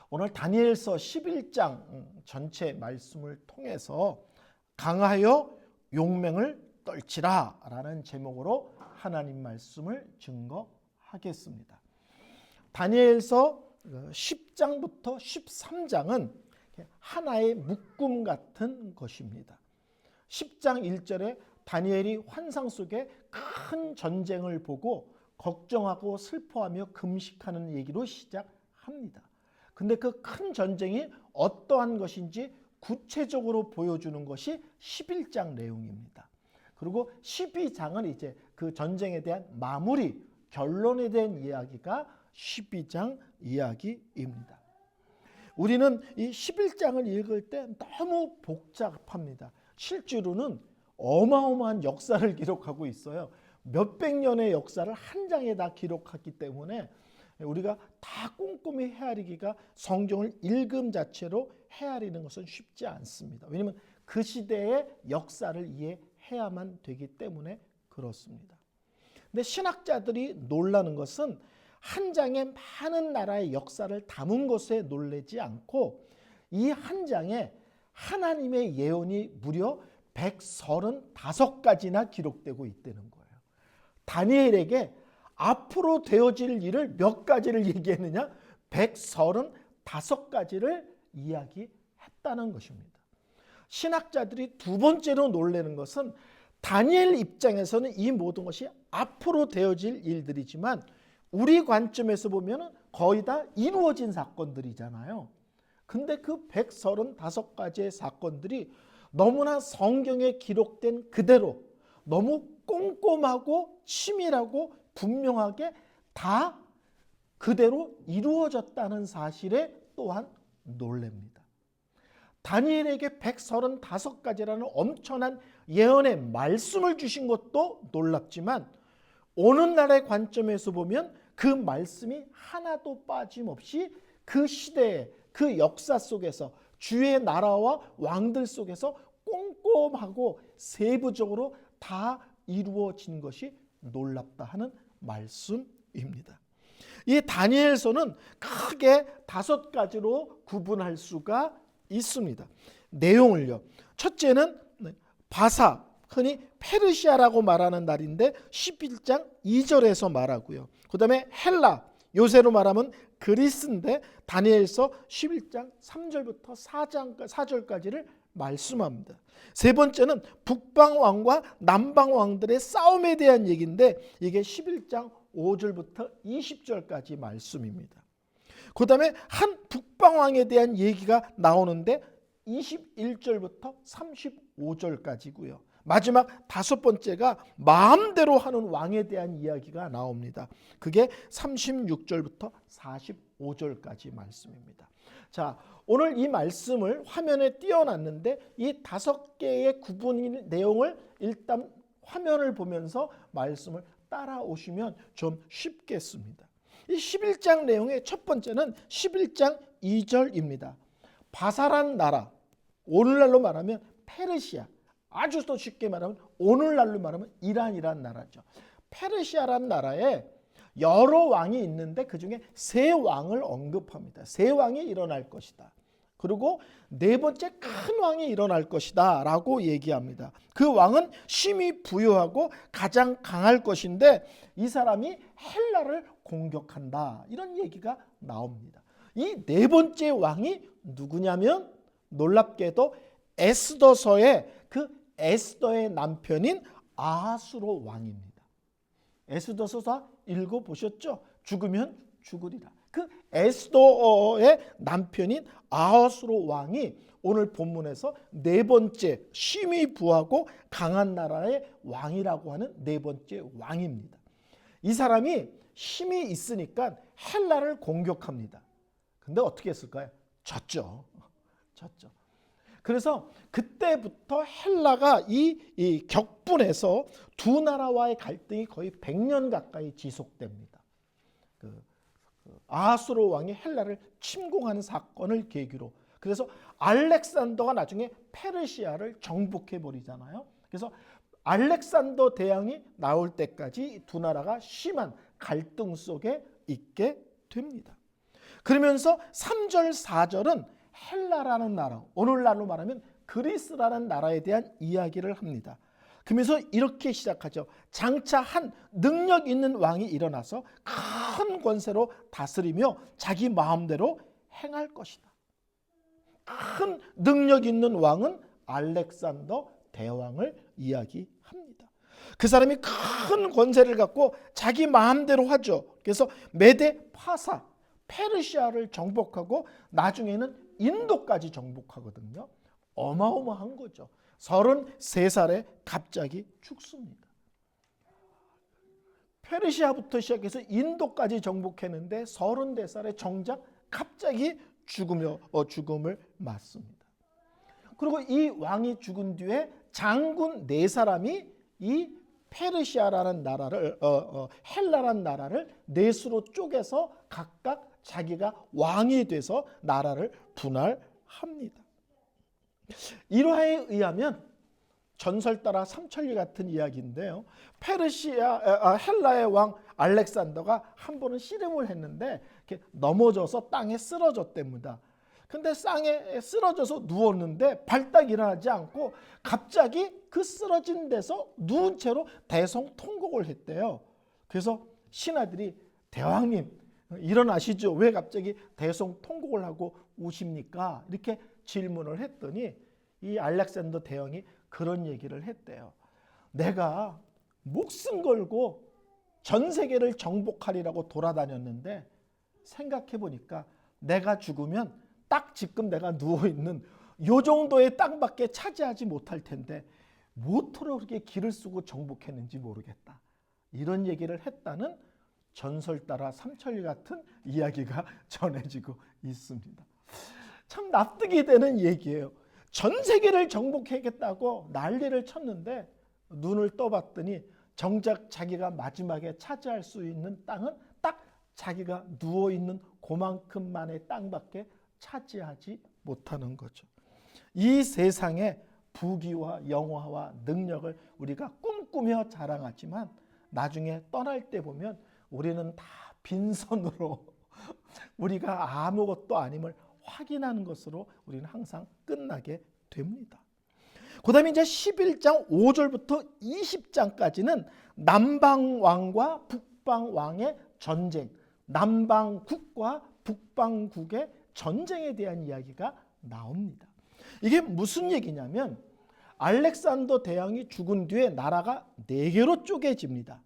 오늘 다니엘서 11장 전체 말씀을 통해서 강하여 용맹을 떨치라 라는 제목으로 하나님 말씀을 증거하겠습니다. 다니엘서 10장부터 13장은 하나의 묶음 같은 것입니다. 10장 1절에 다니엘이 환상 속에 큰 전쟁을 보고 걱정하고 슬퍼하며 금식하는 얘기로 시작합니다. 근데 그 큰 전쟁이 어떠한 것인지 구체적으로 보여주는 것이 11장 내용입니다. 그리고 12장은 이제 그 전쟁에 대한 마무리, 결론에 대한 이야기가 12장 이야기입니다. 우리는 이 11장을 읽을 때 너무 복잡합니다. 실제로는 어마어마한 역사를 기록하고 있어요. 몇백 년의 역사를 한 장에 다 기록했기 때문에 우리가 다 꼼꼼히 헤아리기가 성경을 읽음 자체로 헤아리는 것은 쉽지 않습니다. 왜냐하면 그 시대의 역사를 이해해야만 되기 때문에 그렇습니다. 근데 신학자들이 놀라는 것은 한 장에 많은 나라의 역사를 담은 것에 놀라지 않고 이 한 장에 하나님의 예언이 무려 135가지나 기록되고 있다는 거예요. 다니엘에게 앞으로 되어질 일을 몇 가지를 얘기했느냐? 135가지를 이야기했다는 것입니다. 신학자들이 두 번째로 놀라는 것은 다니엘 입장에서는 이 모든 것이 앞으로 되어질 일들이지만 우리 관점에서 보면 거의 다 이루어진 사건들이잖아요. 근데 그 135가지의 사건들이 너무나 성경에 기록된 그대로 너무 꼼꼼하고 치밀하고 분명하게 다 그대로 이루어졌다는 사실에 또한 놀랍니다. 다니엘에게 135가지라는 엄청난 예언의 말씀을 주신 것도 놀랍지만 오늘날의 관점에서 보면 그 말씀이 하나도 빠짐없이 그 시대의 그 역사 속에서 주의 나라와 왕들 속에서 꼼꼼하고 세부적으로 다 이루어진 것이 놀랍다 하는 말씀입니다. 이 다니엘서는 크게 5가지로 구분할 수가 있습니다. 내용을요. 첫째는 바사, 흔히 페르시아라고 말하는 날인데 11장 2절에서 말하고요. 그 다음에 헬라, 요새로 말하면 그리스인데 다니엘서 11장 3절부터 4절까지를 말씀합니다. 세 번째는 북방왕과 남방왕들의 싸움에 대한 얘기인데 이게 11장 5절부터 20절까지 말씀입니다. 그 다음에 한 북방왕에 대한 얘기가 나오는데 21절부터 35절까지고요. 마지막 5번째가 마음대로 하는 왕에 대한 이야기가 나옵니다. 그게 36절부터 45절까지 말씀입니다. 자, 오늘 이 말씀을 화면에 띄워놨는데 이 5개의 구분 내용을 일단 화면을 보면서 말씀을 따라오시면 좀 쉽겠습니다. 이 11장 내용의 첫 번째는 11장 2절입니다. 바사란 나라, 오늘날로 말하면 페르시아, 아주 더 쉽게 말하면 오늘날로 말하면 이란이란 나라죠. 페르시아란 나라에 여러 왕이 있는데 그중에 3왕을 언급합니다. 3왕이 일어날 것이다. 그리고 4번째 큰 왕이 일어날 것이다 라고 얘기합니다. 그 왕은 심히 부유하고 가장 강할 것인데 이 사람이 헬라를 공격한다. 이런 얘기가 나옵니다. 이 4번째 왕이 누구냐면 놀랍게도 에스더서의 그 에스더의 남편인 아하수로 왕입니다. 에스더서 다 읽어보셨죠? 죽으면 죽으리라. 그 에스더의 남편인 아하수로 왕이 오늘 본문에서 4번째 심히 부하고 강한 나라의 왕이라고 하는 4번째 왕입니다. 이 사람이 힘이 있으니까 헬라를 공격합니다. 근데 어떻게 했을까요? 졌죠. 그래서 그때부터 헬라가 이 격분에서 두 나라와의 갈등이 거의 100년 가까이 지속됩니다. 아하수로 왕이 헬라를 침공하는 사건을 계기로. 그래서 알렉산더가 나중에 페르시아를 정복해 버리잖아요. 그래서 알렉산더 대왕이 나올 때까지 두 나라가 심한 갈등 속에 있게 됩니다. 그러면서 3절 4절은 헬라라는 나라, 오늘날로 말하면 그리스라는 나라에 대한 이야기를 합니다. 그러면서 이렇게 시작하죠. 장차 한 능력 있는 왕이 일어나서 큰 권세로 다스리며 자기 마음대로 행할 것이다. 큰 능력 있는 왕은 알렉산더 대왕을 이야기합니다. 그 사람이 큰 권세를 갖고 자기 마음대로 하죠. 그래서 메데 파사, 페르시아를 정복하고 나중에는 인도까지 정복하거든요. 어마어마한 거죠. 33살에 갑자기 죽습니다. 페르시아부터 시작해서 인도까지 정복했는데 34살에 정작 갑자기 죽음을 맞습니다. 그리고 이 왕이 죽은 뒤에 장군 4사람이 이 페르시아라는 나라를 헬라라는 나라를 넷으로 쪼개서 각각 자기가 왕이 돼서 나라를 분할합니다. 일화에 의하면 전설 따라 삼천리 같은 이야기인데요. 헬라의 왕 알렉산더가 한 번은 씨름을 했는데 이렇게 넘어져서 땅에 쓰러졌답니다. 근데 땅에 쓰러져서 누웠는데 발딱 일어나지 않고 갑자기 그 쓰러진 데서 누운 채로 대성통곡을 했대요. 그래서 신하들이 대왕님 일어나시죠. 왜 갑자기 대성통곡을 하고 우십니까? 이렇게 질문을 했더니 이 알렉산더 대왕이 그런 얘기를 했대요. 내가 목숨 걸고 전 세계를 정복하리라고 돌아다녔는데 생각해 보니까 내가 죽으면 딱 지금 내가 누워있는 요 정도의 땅밖에 차지하지 못할 텐데 뭐토록 그렇게 기를 쓰고 정복했는지 모르겠다. 이런 얘기를 했다는 전설 따라 삼천리 같은 이야기가 전해지고 있습니다. 참 납득이 되는 얘기예요. 전 세계를 정복하겠다고 난리를 쳤는데 눈을 떠봤더니 정작 자기가 마지막에 차지할 수 있는 땅은 딱 자기가 누워있는 그만큼만의 땅밖에 차지하지 못하는 거죠. 이 세상의 부귀와 영화와 능력을 우리가 꿈꾸며 자랑하지만 나중에 떠날 때 보면 우리는 다 빈손으로 우리가 아무것도 아님을 확인하는 것으로 우리는 항상 끝나게 됩니다. 그 다음에 이제 11장 5절부터 20장까지는 남방왕과 북방왕의 전쟁, 남방국과 북방국의 전쟁에 대한 이야기가 나옵니다. 이게 무슨 얘기냐면 알렉산더 대왕이 죽은 뒤에 나라가 4개로 쪼개집니다.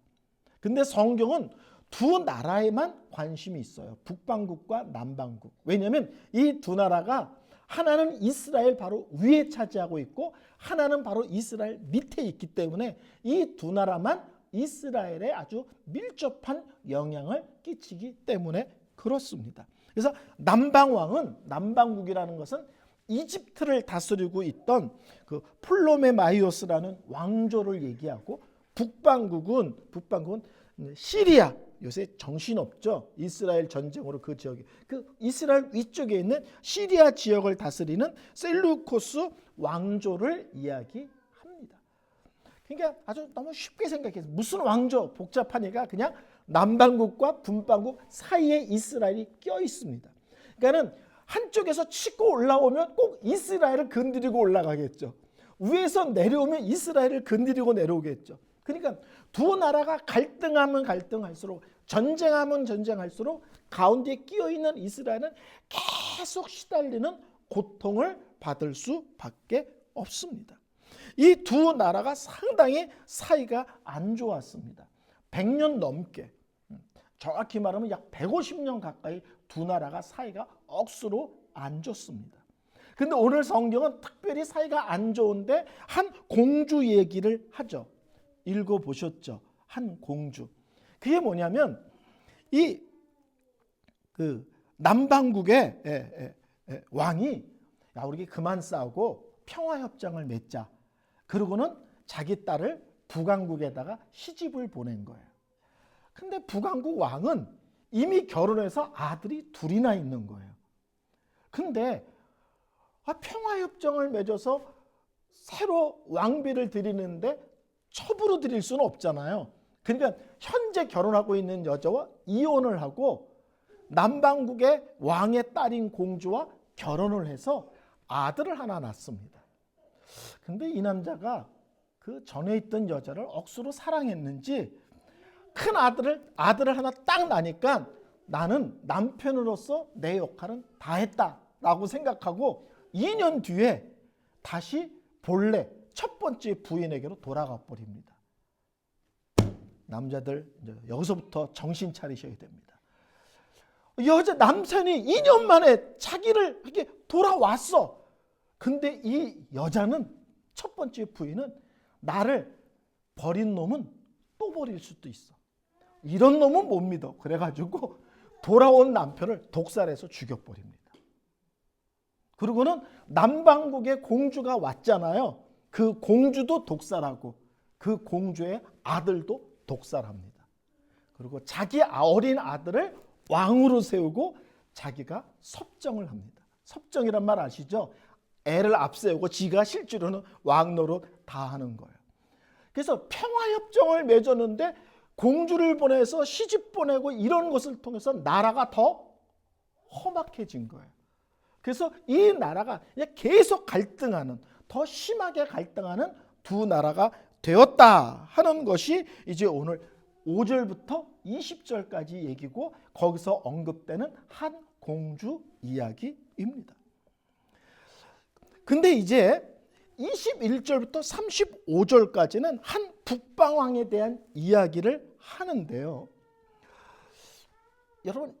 근데 성경은 두 나라에만 관심이 있어요. 북방국과 남방국. 왜냐하면 이 두 나라가 하나는 이스라엘 바로 위에 차지하고 있고 하나는 바로 이스라엘 밑에 있기 때문에 이 두 나라만 이스라엘에 아주 밀접한 영향을 끼치기 때문에 그렇습니다. 그래서 남방왕은, 남방국이라는 것은 이집트를 다스리고 있던 그 플로메마이오스라는 왕조를 얘기하고 북방국은 시리아, 요새 정신없죠. 이스라엘 전쟁으로 그 지역에, 그 이스라엘 위쪽에 있는 시리아 지역을 다스리는 셀루코스 왕조를 이야기합니다. 그러니까 아주 너무 쉽게 생각해서 무슨 왕조 복잡하니까 그냥 남방국과 북방국 사이에 이스라엘이 껴 있습니다. 그러니까는 한쪽에서 치고 올라오면 꼭 이스라엘을 건드리고 올라가겠죠. 위에서 내려오면 이스라엘을 건드리고 내려오겠죠. 그러니까 두 나라가 갈등하면 갈등할수록 전쟁하면 전쟁할수록 가운데 끼어있는 이스라엘은 계속 시달리는 고통을 받을 수밖에 없습니다. 이 두 나라가 상당히 사이가 안 좋았습니다. 100년 넘게, 정확히 말하면 약 150년 가까이 두 나라가 사이가 억수로 안 좋습니다. 근데 오늘 성경은 특별히 사이가 안 좋은데 한 공주 얘기를 하죠. 읽어보셨죠? 한 공주. 그게 뭐냐면 이 그 남방국의 왕이 야 우리 그만 싸우고 평화협정을 맺자. 그러고는 자기 딸을 북왕국에다가 시집을 보낸 거예요. 근데 북왕국 왕은 이미 결혼해서 아들이 둘이나 있는 거예요. 근데 평화협정을 맺어서 새로 왕비를 드리는데 첩으로 드릴 수는 없잖아요. 그러니까 현재 결혼하고 있는 여자와 이혼을 하고 남방국의 왕의 딸인 공주와 결혼을 해서 아들을 하나 낳습니다. 근데 이 남자가 그 전에 있던 여자를 억수로 사랑했는지 큰 아들을 하나 딱 낳으니까 나는 남편으로서 내 역할은 다 했다라고 생각하고 2년 뒤에 다시 본래 첫 번째 부인에게로 돌아가 버립니다. 남자들 이제 여기서부터 정신 차리셔야 됩니다. 남편이 2년 만에 자기를 이렇게 돌아왔어. 근데 이 여자는 첫 번째 부인은 나를 버린 놈은 또 버릴 수도 있어. 이런 놈은 못 믿어. 그래가지고 돌아온 남편을 독살해서 죽여버립니다. 그리고는 남방국의 공주가 왔잖아요. 그 공주도 독살하고 그 공주의 아들도 독살합니다. 그리고 자기 어린 아들을 왕으로 세우고 자기가 섭정을 합니다. 섭정이란 말 아시죠? 애를 앞세우고 지가 실제로는 왕노릇 다 하는 거예요. 그래서 평화협정을 맺었는데 공주를 보내서 시집 보내고 이런 것을 통해서 나라가 더 험악해진 거예요. 그래서 이 나라가 계속 갈등하는, 더 심하게 갈등하는 두 나라가 되었다 하는 것이 이제 오늘 5절부터 20절까지 얘기고 거기서 언급되는 한 공주 이야기입니다. 근데 이제 21절부터 35절까지는 한 북방왕에 대한 이야기를 하는데요. 여러분,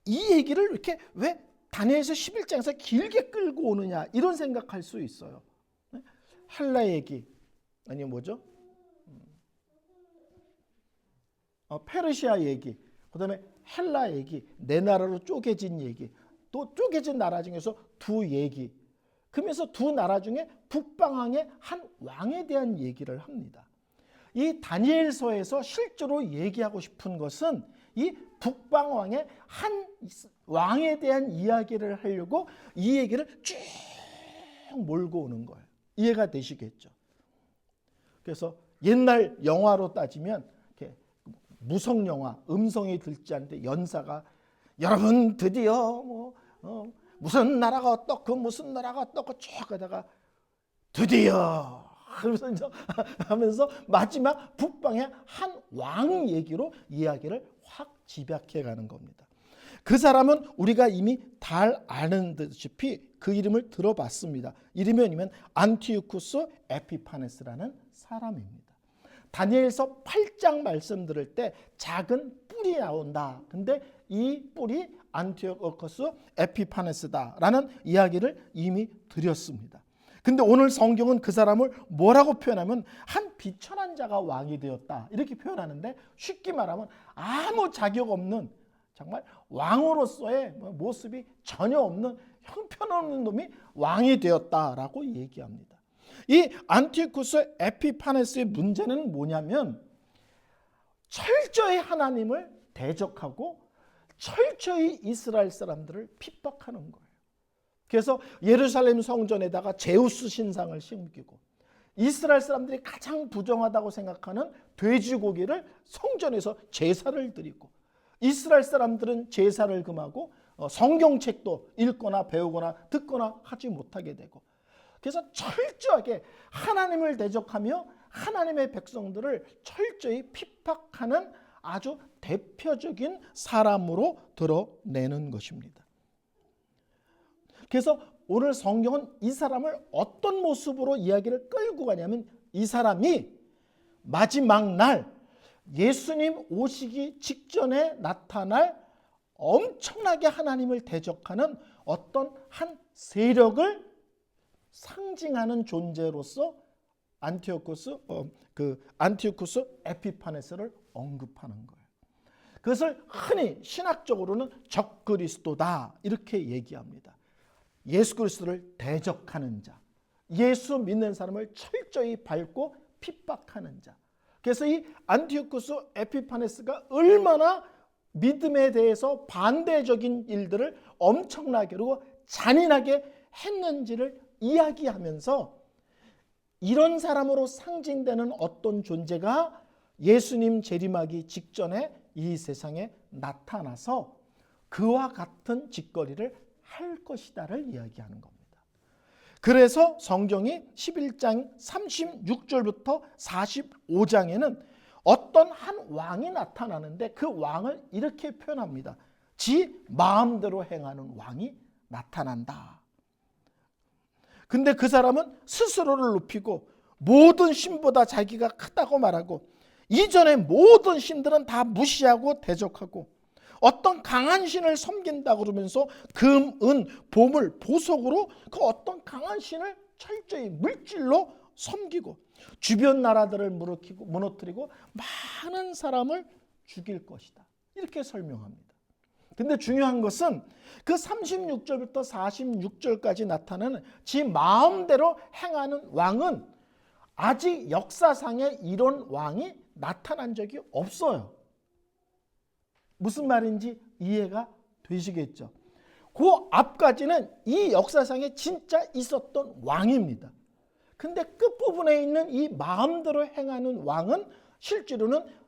이 얘기를 이렇게 왜 다니엘서 11장에서 길게 끌고 오느냐 이런 생각할 수 있어요. 헬라 얘기 아니 뭐죠? 페르시아 얘기, 그다음에 헬라 얘기, 네 나라로 쪼개진 얘기, 또 쪼개진 나라 중에서 두 얘기. 그러면서 두 나라 중에 북방왕의 한 왕에 대한 얘기를 합니다. 이 다니엘서에서 실제로 얘기하고 싶은 것은 이 북방왕의 한 왕에 대한 이야기를 하려고 이 얘기를 쭉 몰고 오는 거예요. 이해가 되시겠죠? 그래서 옛날 영화로 따지면 이렇게 무성 영화, 음성이 들지 않는데 연사가 여러분 드디어 무슨 나라가 어떻고 무슨 나라가 어떻고 쭉 하다가 드디어 하면서 마지막 북방의 한 왕 얘기로 이야기를 확 집약해 가는 겁니다. 그 사람은 우리가 이미 잘 아는 듯이 그 이름을 들어봤습니다. 이름이 아니면 안티오쿠스 에피파네스라는 사람입니다. 다니엘서 8장 말씀 들을 때 작은 뿔이 나온다. 근데 이 뿔이 안티오쿠스 에피파네스다라는 이야기를 이미 드렸습니다. 근데 오늘 성경은 그 사람을 뭐라고 표현하면 한 비천한 자가 왕이 되었다 이렇게 표현하는데, 쉽게 말하면 아무 자격 없는, 정말 왕으로서의 모습이 전혀 없는 형편없는 놈이 왕이 되었다라고 얘기합니다. 이 안티오쿠스 에피파네스의 문제는 뭐냐면 철저히 하나님을 대적하고 철저히 이스라엘 사람들을 핍박하는 거예요. 그래서 예루살렘 성전에다가 제우스 신상을 심기고 이스라엘 사람들이 가장 부정하다고 생각하는 돼지고기를 성전에서 제사를 드리고, 이스라엘 사람들은 제사를 금하고 성경책도 읽거나 배우거나 듣거나 하지 못하게 되고, 그래서 철저하게 하나님을 대적하며 하나님의 백성들을 철저히 핍박하는 아주 대표적인 사람으로 드러내는 것입니다. 그래서 오늘 성경은 이 사람을 어떤 모습으로 이야기를 끌고 가냐면, 이 사람이 마지막 날 예수님 오시기 직전에 나타날 엄청나게 하나님을 대적하는 어떤 한 세력을 상징하는 존재로서 안티오쿠스 에피파네스를 언급하는 거예요. 그것을 흔히 신학적으로는 적그리스도다 이렇게 얘기합니다. 예수 그리스도를 대적하는 자, 예수 믿는 사람을 철저히 밟고 핍박하는 자. 그래서 이 안티오쿠스 에피파네스가 얼마나 믿음에 대해서 반대적인 일들을 엄청나게 그리고 잔인하게 했는지를 이야기하면서, 이런 사람으로 상징되는 어떤 존재가 예수님 재림하기 직전에 이 세상에 나타나서 그와 같은 짓거리를 할 것이다를 이야기하는 겁니다. 그래서 성경이 11장 36절부터 45장에는 어떤 한 왕이 나타나는데 그 왕을 이렇게 표현합니다. 지 마음대로 행하는 왕이 나타난다. 근데 그 사람은 스스로를 높이고 모든 신보다 자기가 크다고 말하고 이전의 모든 신들은 다 무시하고 대적하고 어떤 강한 신을 섬긴다고 그러면서 금, 은, 보물, 보석으로 그 어떤 강한 신을 철저히 물질로 섬기고 주변 나라들을 무너뜨리고 많은 사람을 죽일 것이다. 이렇게 설명합니다. 근데 중요한 것은 그 36절부터 46절까지 나타나는 지 마음대로 행하는 왕은 아직 역사상에 이런 왕이 나타난 적이 없어요. 무슨 말인지 이해가 되시겠죠? 그 앞까지는 이 역사상에 진짜 있었던 왕입니다. 근데 끝부분에 있는 이 마음대로 행하는 왕은 실제로는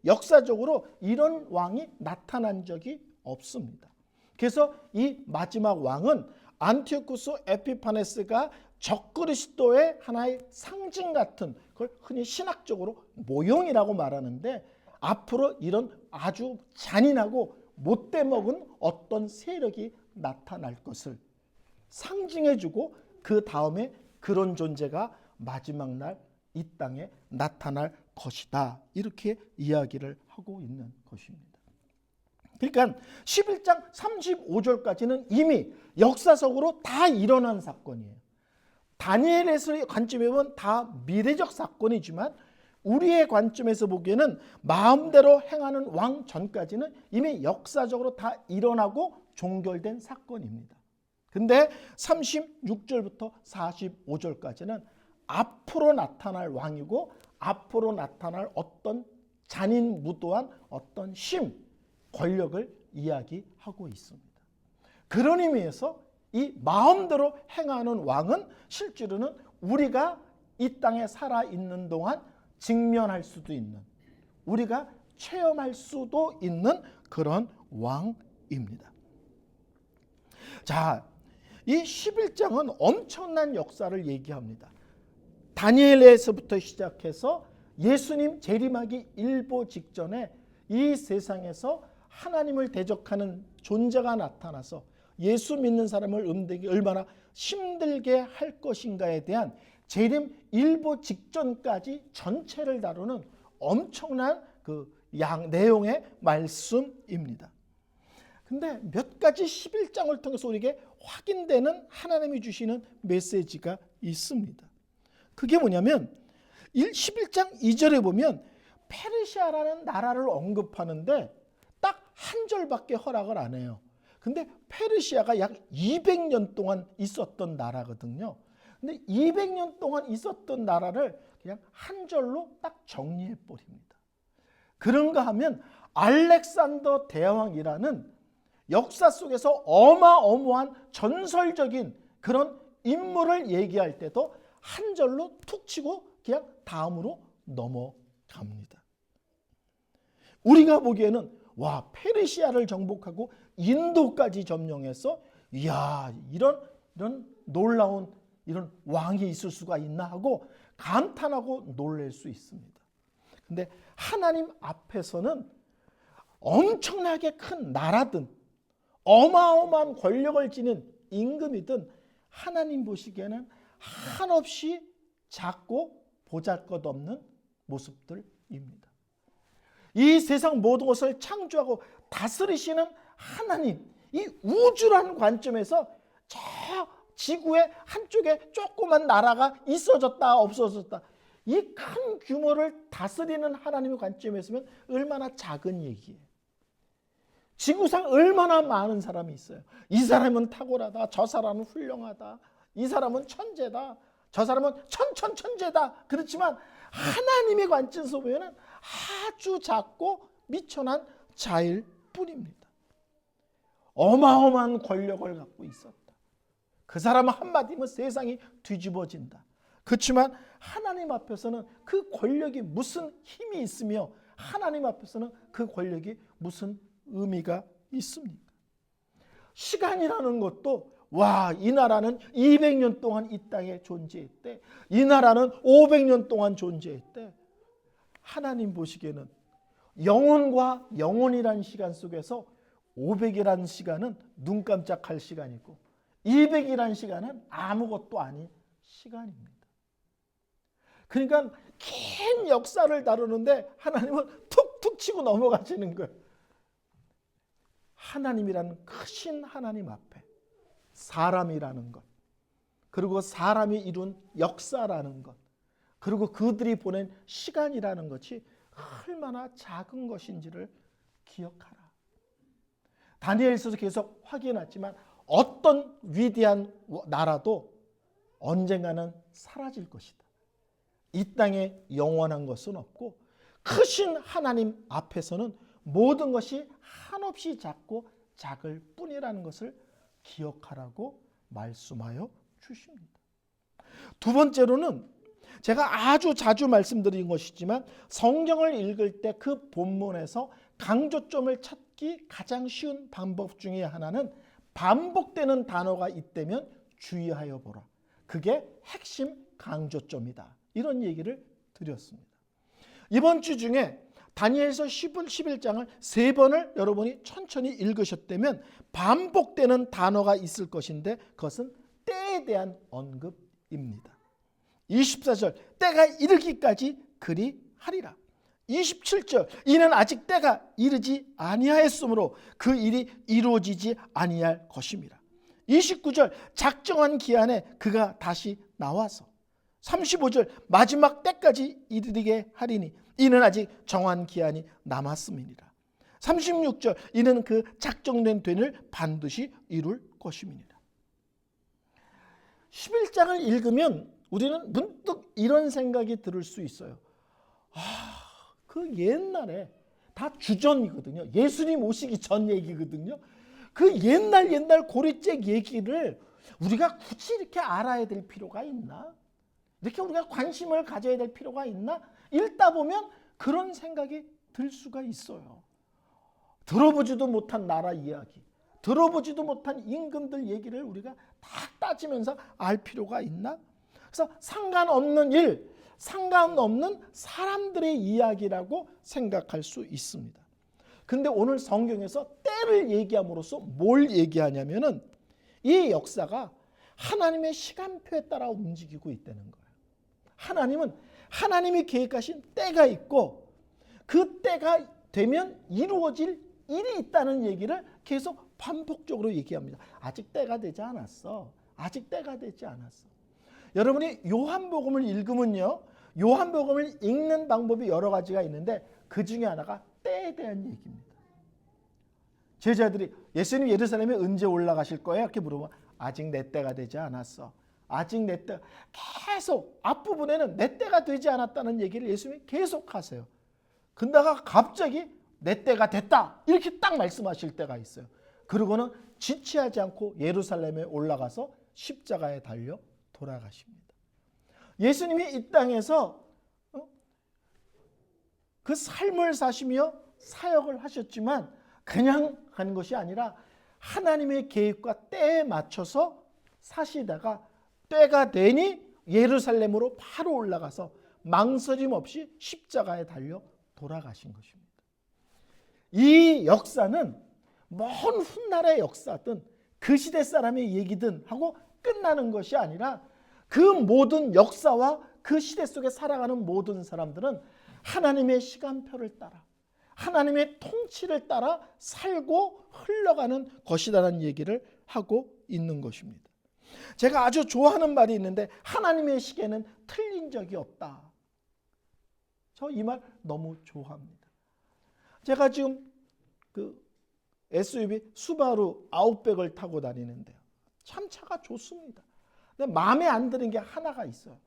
역사적으로 이런 왕이 나타난 적이 없습니다. 그래서 이 마지막 왕은 안티오쿠스 에피파네스가 적그리스도의 하나의 상징 같은 걸 흔히 신학적으로 모형이라고 말하는데 앞으로 이런 아주 잔인하고 못돼 먹은 어떤 세력이 나타날 것을 상징해주고 그 다음에 그런 존재가 마지막 날 이 땅에 나타날 것이다. 이렇게 이야기를 하고 있는 것입니다. 그러니까 11장 35절까지는 이미 역사적으로 다 일어난 사건이에요. 다니엘의 관점에 보면 다 미래적 사건이지만 우리의 관점에서 보기에는 마음대로 행하는 왕 전까지는 이미 역사적으로 다 일어나고 종결된 사건입니다. 근데 36절부터 45절까지는 앞으로 나타날 왕이고 앞으로 나타날 어떤 잔인무도한 어떤 권력을 이야기하고 있습니다. 그런 의미에서 이 마음대로 행하는 왕은 실제로는 우리가 이 땅에 살아있는 동안 직면할 수도 있는, 우리가 체험할 수도 있는 그런 왕입니다. 자, 이 11장은 엄청난 역사를 얘기합니다. 다니엘에서부터 시작해서 예수님 재림하기 일보 직전에 이 세상에서 하나님을 대적하는 존재가 나타나서 예수 믿는 사람을 얼마나 힘들게 할 것인가에 대한 재림 일보 직전까지 전체를 다루는 엄청난 그 내용의 말씀입니다. 근데 몇 가지 11장을 통해서 우리에게 확인되는 하나님이 주시는 메시지가 있습니다. 그게 뭐냐면 11장 2절에 보면 페르시아라는 나라를 언급하는데 딱 한 절밖에 허락을 안 해요. 근데 페르시아가 약 200년 동안 있었던 나라거든요. 근데 200년 동안 있었던 나라를 그냥 한 절로 딱 정리해 버립니다. 그런가 하면 알렉산더 대왕이라는 역사 속에서 어마어마한 전설적인 그런 인물을 얘기할 때도 한 절로 툭 치고 그냥 다음으로 넘어갑니다. 우리가 보기에는 와, 페르시아를 정복하고 인도까지 점령해서 이야, 이런 놀라운 이런 왕이 있을 수가 있나 하고 감탄하고 놀랄 수 있습니다. 근데 하나님 앞에서는 엄청나게 큰 나라든 어마어마한 권력을 지닌 임금이든 하나님 보시기에는 한없이 작고 보잘것없는 모습들입니다. 이 세상 모든 것을 창조하고 다스리시는 하나님, 이 우주라는 관점에서 저 지구의 한쪽에 조그만 나라가 있어졌다 없어졌다, 이 큰 규모를 다스리는 하나님의 관점에서 보면 얼마나 작은 얘기예요. 지구상 얼마나 많은 사람이 있어요. 이 사람은 탁월하다, 저 사람은 훌륭하다, 이 사람은 천재다, 저 사람은 천재다. 그렇지만 하나님의 관점에서 보면 아주 작고 미천한 자일 뿐입니다. 어마어마한 권력을 갖고 있었다. 그 사람은 한마디면 세상이 뒤집어진다. 그렇지만 하나님 앞에서는 그 권력이 무슨 힘이 있으며 하나님 앞에서는 그 권력이 무슨 의미가 있습니까? 시간이라는 것도 이 나라는 200년 동안 이 땅에 존재했대. 이 나라는 500년 동안 존재했대. 하나님 보시기에는 영혼과 영혼이라는 시간 속에서 500이라는 시간은 눈 깜짝할 시간이고 200이라는 시간은 아무것도 아닌 시간입니다. 그러니까 긴 역사를 다루는데 하나님은 툭툭 치고 넘어가시는 거예요. 하나님이라는 크신 하나님 앞에 사람이라는 것, 그리고 사람이 이룬 역사라는 것, 그리고 그들이 보낸 시간이라는 것이 얼마나 작은 것인지를 기억하라. 다니엘서도 계속 확인했지만 어떤 위대한 나라도 언젠가는 사라질 것이다. 이 땅에 영원한 것은 없고 크신 하나님 앞에서는 모든 것이 한없이 작고 작을 뿐이라는 것을 기억하라고 말씀하여 주십니다. 두 번째로는 제가 아주 자주 말씀드린 것이지만 성경을 읽을 때 그 본문에서 강조점을 찾기 가장 쉬운 방법 중에 하나는 반복되는 단어가 있다면 주의하여 보라. 그게 핵심 강조점이다. 이런 얘기를 드렸습니다. 이번 주 중에 다니엘서 11장을 3번을 여러분이 천천히 읽으셨다면 반복되는 단어가 있을 것인데 그것은 때에 대한 언급입니다. 24절 때가 이르기까지 그리하리라. 27절 이는 아직 때가 이르지 아니하였으므로 그 일이 이루어지지 아니할 것임이라. 29절 작정한 기한에 그가 다시 나와서 35절 마지막 때까지 이르게 하리니 이는 아직 정한 기한이 남았음이니라. 36절 이는 그 작정된 되를 반드시 이룰 것임이니라. 11장을 읽으면 우리는 문득 이런 생각이 들을 수 있어요. 그 옛날에 다 주전이거든요. 예수님 오시기 전 얘기거든요. 그 옛날 고리책 얘기를 우리가 굳이 이렇게 알아야 될 필요가 있나? 이렇게 우리가 관심을 가져야 될 필요가 있나? 읽다 보면 그런 생각이 들 수가 있어요. 들어보지도 못한 나라 이야기, 들어보지도 못한 임금들 얘기를 우리가 다 따지면서 알 필요가 있나? 그래서 상관없는 일, 상관없는 사람들의 이야기라고 생각할 수 있습니다. 그런데 오늘 성경에서 때를 얘기함으로써 뭘 얘기하냐면은 이 역사가 하나님의 시간표에 따라 움직이고 있다는 거예요. 하나님은 하나님이 계획하신 때가 있고 그 때가 되면 이루어질 일이 있다는 얘기를 계속 반복적으로 얘기합니다. 아직 때가 되지 않았어. 아직 때가 되지 않았어. 여러분이 요한복음을 읽으면요. 요한복음을 읽는 방법이 여러 가지가 있는데 그 중에 하나가 때에 대한 얘기입니다. 제자들이 예수님 예루살렘에 언제 올라가실 거예요? 이렇게 물어보면 아직 내 때가 되지 않았어. 아직 내 때. 계속 앞부분에는 내 때가 되지 않았다는 얘기를 예수님이 계속 하세요. 근데가 갑자기 내 때가 됐다. 이렇게 딱 말씀하실 때가 있어요. 그리고는 지체하지 않고 예루살렘에 올라가서 십자가에 달려 돌아가십니다. 예수님이 이 땅에서 그 삶을 사시며 사역을 하셨지만 그냥 간 것이 아니라 하나님의 계획과 때에 맞춰서 사시다가 때가 되니 예루살렘으로 바로 올라가서 망설임 없이 십자가에 달려 돌아가신 것입니다. 이 역사는 먼 훗날의 역사든 그 시대 사람의 얘기든 하고 끝나는 것이 아니라 그 모든 역사와 그 시대 속에 살아가는 모든 사람들은 하나님의 시간표를 따라 하나님의 통치를 따라 살고 흘러가는 것이라는 얘기를 하고 있는 것입니다. 제가 아주 좋아하는 말이 있는데 하나님의 시계는 틀린 적이 없다. 저 이 말 너무 좋아합니다. 제가 지금 그 SUV 수바루 아웃백을 타고 다니는데요. 참 차가 좋습니다. 근데 마음에 안 드는 게 하나가 있어요.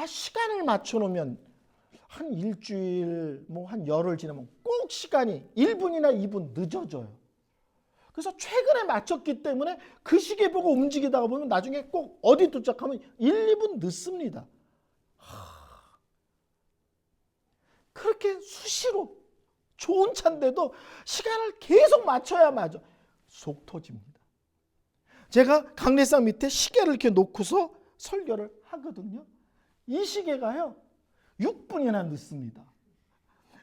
시간을 맞춰놓으면 한 일주일, 한 열흘 지나면 꼭 시간이 1분이나 2분 늦어져요. 그래서 최근에 맞췄기 때문에 그 시계 보고 움직이다가 보면 나중에 꼭 어디 도착하면 1, 2분 늦습니다. 그렇게 수시로 좋은 차인데도 시간을 계속 맞춰야 맞아. 속 터집니다. 제가 강례상 밑에 시계를 이렇게 놓고서 설교를 하거든요. 이 시계가요 6분이나 늦습니다.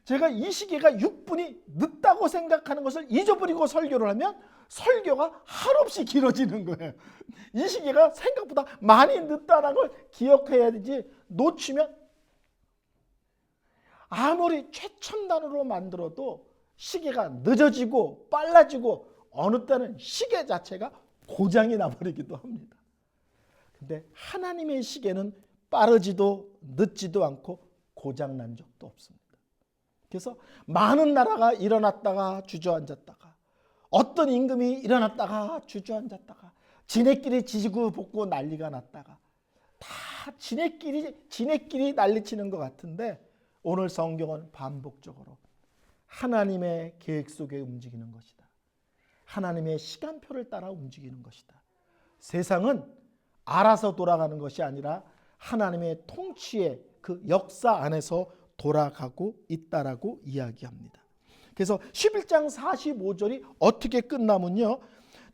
제가 이 시계가 6분이 늦다고 생각하는 것을 잊어버리고 설교를 하면 설교가 한없이 길어지는 거예요. 이 시계가 생각보다 많이 늦다는 걸 기억해야 되지, 놓치면 아무리 최첨단으로 만들어도 시계가 늦어지고 빨라지고 어느 때는 시계 자체가 고장이 나버리기도 합니다. 근데 하나님의 시계는 빠르지도 늦지도 않고 고장난 적도 없습니다. 그래서 많은 나라가 일어났다가 주저앉았다가, 어떤 임금이 일어났다가 주저앉았다가, 지네끼리 지지고 볶고 난리가 났다가, 다 지네끼리 난리치는 것 같은데, 오늘 성경은 반복적으로 하나님의 계획 속에 움직이는 것이다. 하나님의 시간표를 따라 움직이는 것이다. 세상은 알아서 돌아가는 것이 아니라 하나님의 통치의 그 역사 안에서 돌아가고 있다라고 이야기합니다. 그래서 11장 45절이 어떻게 끝나면요,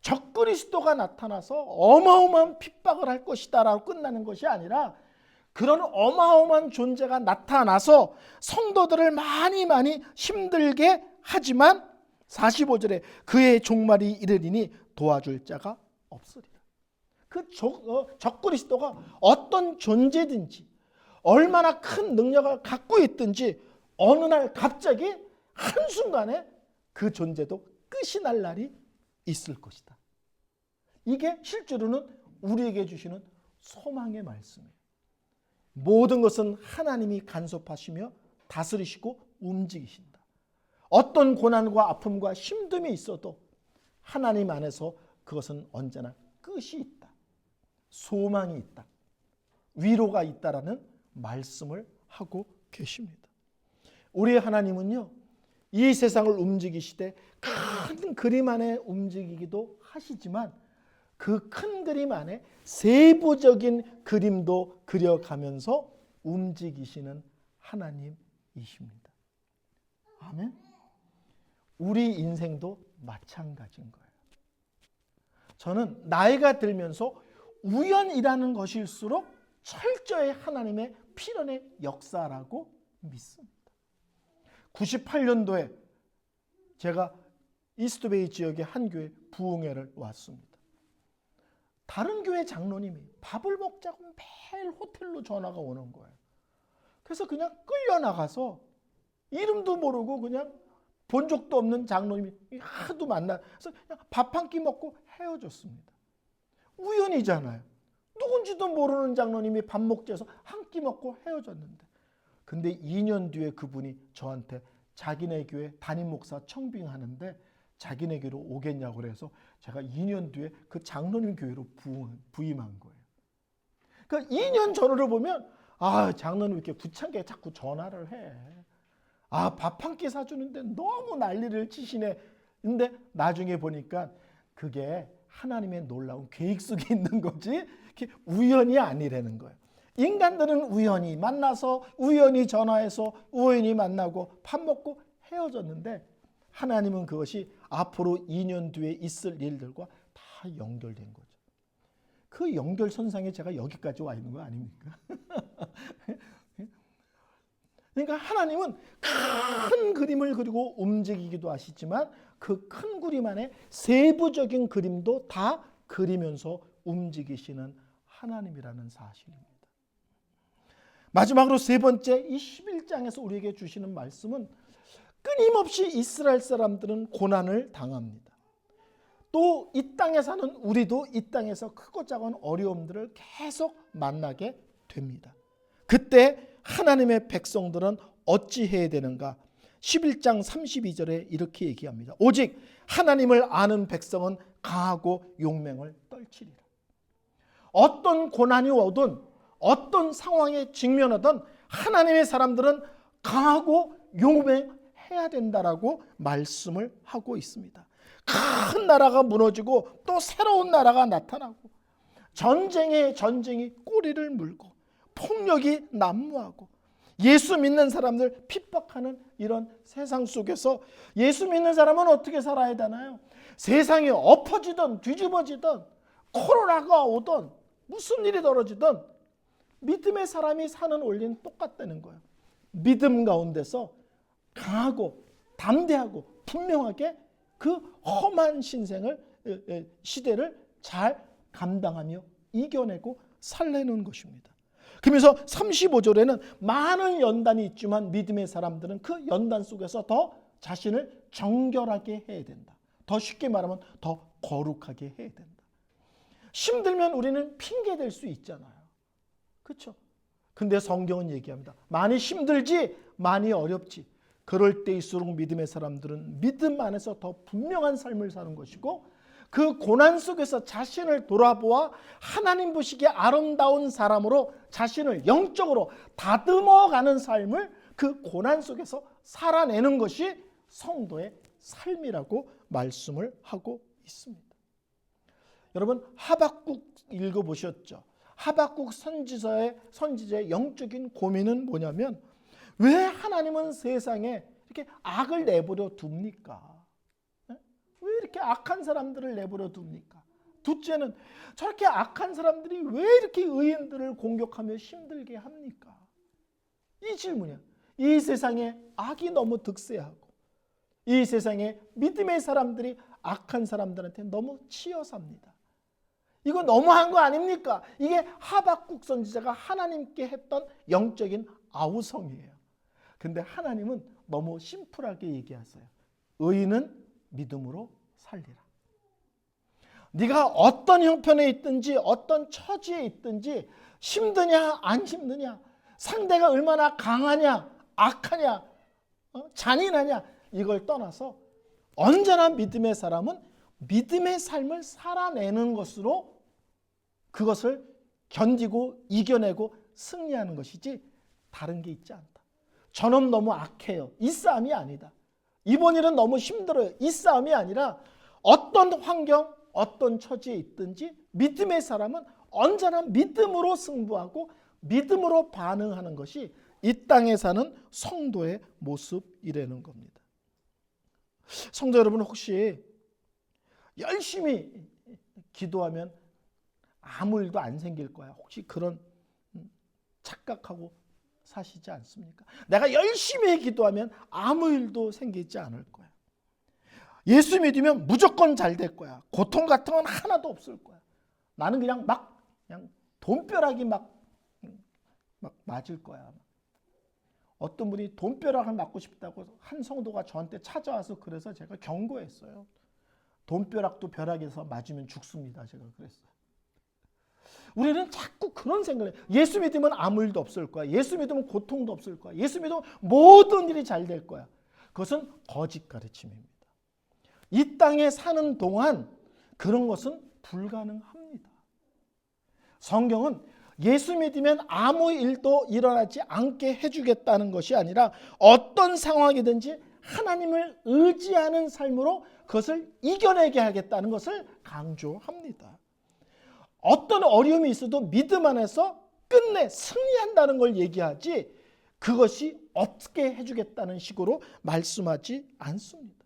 적그리스도가 나타나서 어마어마한 핍박을 할 것이다 라고 끝나는 것이 아니라, 그런 어마어마한 존재가 나타나서 성도들을 많이 힘들게 하지만 45절에 그의 종말이 이르리니 도와줄 자가 없으리라. 그 적그리스도가 어떤 존재든지 얼마나 큰 능력을 갖고 있든지 어느 날 갑자기 한순간에 그 존재도 끝이 날 날이 있을 것이다. 이게 실제로는 우리에게 주시는 소망의 말씀이에요. 모든 것은 하나님이 간섭하시며 다스리시고 움직이신다. 어떤 고난과 아픔과 힘듦이 있어도 하나님 안에서 그것은 언제나 끝이 있다. 소망이 있다. 위로가 있다라는 말씀을 하고 계십니다. 우리 하나님은요, 이 세상을 움직이시되 큰 그림 안에 움직이기도 하시지만 그 큰 그림 안에 세부적인 그림도 그려가면서 움직이시는 하나님이십니다. 아멘. 우리 인생도 마찬가지인 거예요. 저는 나이가 들면서 우연이라는 것일수록 철저히 하나님의 필연의 역사라고 믿습니다. 98년도에 제가 이스트베이 지역의 한 교회 부흥회를 왔습니다. 다른 교회 장로님이 밥을 먹자고 매일 호텔로 전화가 오는 거예요. 그래서 그냥 끌려나가서 이름도 모르고 그냥 본 적도 없는 장로님이 하도 만나서 그냥 밥 한 끼 먹고 헤어졌습니다. 우연이잖아요. 누군지도 모르는 장로님이 밥 먹자 해서 한 끼 먹고 헤어졌는데, 근데 2년 뒤에 그분이 저한테 자기네 교회 담임 목사 청빙하는데 자기네 교회로 오겠냐고 그래서 제가 2년 뒤에 그 장로님 교회로 부임한 거예요. 그러니까 2년 전으로 보면 장로님 이렇게 구창게 자꾸 전화를 해. 밥 한 끼 사주는데 너무 난리를 치시네. 근데 나중에 보니까 그게 하나님의 놀라운 계획 속에 있는 거지 이렇게 우연이 아니라는 거예요. 인간들은 우연히 만나서 우연히 전화해서 우연히 만나고 밥 먹고 헤어졌는데, 하나님은 그것이 앞으로 2년 뒤에 있을 일들과 다 연결된 거죠. 그 연결선상에 제가 여기까지 와 있는 거 아닙니까? 그러니까 하나님은 큰 그림을 그리고 움직이기도 하시지만 그 큰 그림 안에 세부적인 그림도 다 그리면서 움직이시는 하나님이라는 사실입니다. 마지막으로 세 번째, 이 11장에서 우리에게 주시는 말씀은 끊임없이 이스라엘 사람들은 고난을 당합니다. 또 이 땅에 사는 우리도 이 땅에서 크고 작은 어려움들을 계속 만나게 됩니다. 그때 하나님의 백성들은 어찌해야 되는가? 11장 32절에 이렇게 얘기합니다. 오직 하나님을 아는 백성은 강하고 용맹을 떨치리라. 어떤 고난이 오든 어떤 상황에 직면하든 하나님의 사람들은 강하고 용맹해야 된다라고 말씀을 하고 있습니다. 큰 나라가 무너지고 또 새로운 나라가 나타나고 전쟁이 꼬리를 물고 폭력이 난무하고 예수 믿는 사람들 핍박하는 이런 세상 속에서 예수 믿는 사람은 어떻게 살아야 되나요? 세상이 엎어지든 뒤집어지든 코로나가 오든 무슨 일이 벌어지든 믿음의 사람이 사는 원리는 똑같다는 거예요. 믿음 가운데서 강하고 담대하고 분명하게 그 험한 시대를 잘 감당하며 이겨내고 살려는 것입니다. 그러면서 35절에는 많은 연단이 있지만 믿음의 사람들은 그 연단 속에서 더 자신을 정결하게 해야 된다. 더 쉽게 말하면 더 거룩하게 해야 된다. 힘들면 우리는 핑계 댈 수 있잖아요. 그렇죠? 근데 성경은 얘기합니다. 많이 힘들지, 많이 어렵지. 그럴 때일수록 믿음의 사람들은 믿음 안에서 더 분명한 삶을 사는 것이고 그 고난 속에서 자신을 돌아보아 하나님 보시기에 아름다운 사람으로 자신을 영적으로 다듬어가는 삶을 그 고난 속에서 살아내는 것이 성도의 삶이라고 말씀을 하고 있습니다. 여러분 하박국 읽어보셨죠? 하박국 선지자의 영적인 고민은 뭐냐면 왜 하나님은 세상에 이렇게 악을 내버려 둡니까? 왜 이렇게 악한 사람들을 내버려 둡니까? 둘째는 저렇게 악한 사람들이 왜 이렇게 의인들을 공격하며 힘들게 합니까? 이 질문이야. 이 세상에 악이 너무 득세하고 이 세상에 믿음의 사람들이 악한 사람들한테 너무 치여 삽니다. 이거 너무한 거 아닙니까? 이게 하박국 선지자가 하나님께 했던 영적인 아우성이에요. 근데 하나님은 너무 심플하게 얘기하세요. 의인은 믿음으로 살리라. 네가 어떤 형편에 있든지 어떤 처지에 있든지 힘드냐 안 힘드냐 상대가 얼마나 강하냐 악하냐 잔인하냐 이걸 떠나서 언제나 믿음의 사람은 믿음의 삶을 살아내는 것으로 그것을 견디고 이겨내고 승리하는 것이지 다른 게 있지 않다. 저놈 너무 악해요. 이 싸움이 아니다. 이번 일은 너무 힘들어요. 이 싸움이 아니라 어떤 환경, 어떤 처지에 있든지 믿음의 사람은 언제나 믿음으로 승부하고 믿음으로 반응하는 것이 이 땅에 사는 성도의 모습이라는 겁니다. 성도 여러분 혹시 열심히 기도하면 아무 일도 안 생길 거야. 혹시 그런 착각하고 사시지 않습니까? 내가 열심히 기도하면 아무 일도 생기지 않을 거야. 예수 믿으면 무조건 잘 될 거야. 고통 같은 건 하나도 없을 거야. 나는 그냥 돈벼락이 막 맞을 거야. 어떤 분이 돈벼락을 맞고 싶다고 한 성도가 저한테 찾아와서 그래서 제가 경고했어요. 돈벼락도 벼락에서 맞으면 죽습니다. 제가 그랬어요. 우리는 자꾸 그런 생각을 해요. 예수 믿으면 아무 일도 없을 거야. 예수 믿으면 고통도 없을 거야. 예수 믿으면 모든 일이 잘 될 거야. 그것은 거짓 가르침입니다. 이 땅에 사는 동안 그런 것은 불가능합니다. 성경은 예수 믿으면 아무 일도 일어나지 않게 해주겠다는 것이 아니라 어떤 상황이든지 하나님을 의지하는 삶으로 그것을 이겨내게 하겠다는 것을 강조합니다. 어떤 어려움이 있어도 믿음 안에서 끝내 승리한다는 걸 얘기하지 그것이 어떻게 해주겠다는 식으로 말씀하지 않습니다.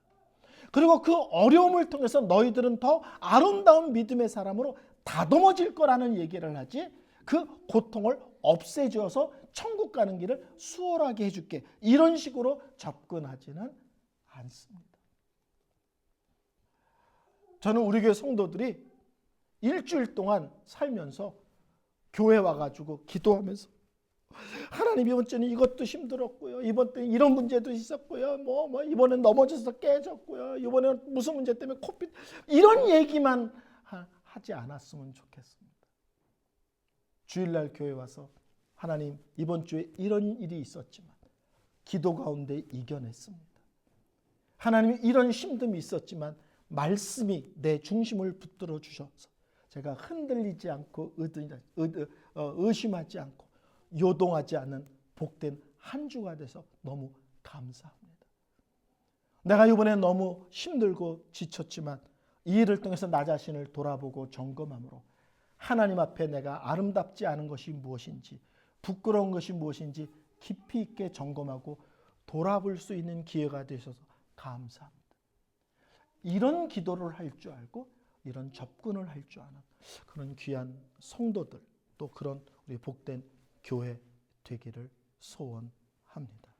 그리고 그 어려움을 통해서 너희들은 더 아름다운 믿음의 사람으로 다듬어질 거라는 얘기를 하지 그 고통을 없애줘서 천국 가는 길을 수월하게 해줄게 이런 식으로 접근하지는 않습니다. 저는 우리 교회 성도들이 일주일 동안 살면서 교회 와가지고 기도하면서 하나님 이번 주는 이것도 힘들었고요. 이번 때는 이런 문제도 있었고요. 이번엔 넘어져서 깨졌고요. 이번에는 무슨 문제 때문에 코피 이런 얘기만 하지 않았으면 좋겠습니다. 주일날 교회 와서 하나님 이번 주에 이런 일이 있었지만 기도 가운데 이겨냈습니다. 하나님 이런 힘듦이 있었지만 말씀이 내 중심을 붙들어 주셔서 제가 흔들리지 않고 의심하지 않고 요동하지 않는 복된 한 주가 돼서 너무 감사합니다. 내가 이번에 너무 힘들고 지쳤지만 이 일을 통해서 나 자신을 돌아보고 점검함으로 하나님 앞에 내가 아름답지 않은 것이 무엇인지 부끄러운 것이 무엇인지 깊이 있게 점검하고 돌아볼 수 있는 기회가 되셔서 감사합니다. 이런 기도를 할 줄 알고 이런 접근을 할 줄 아는 그런 귀한 성도들, 또 그런 우리 복된 교회 되기를 소원합니다.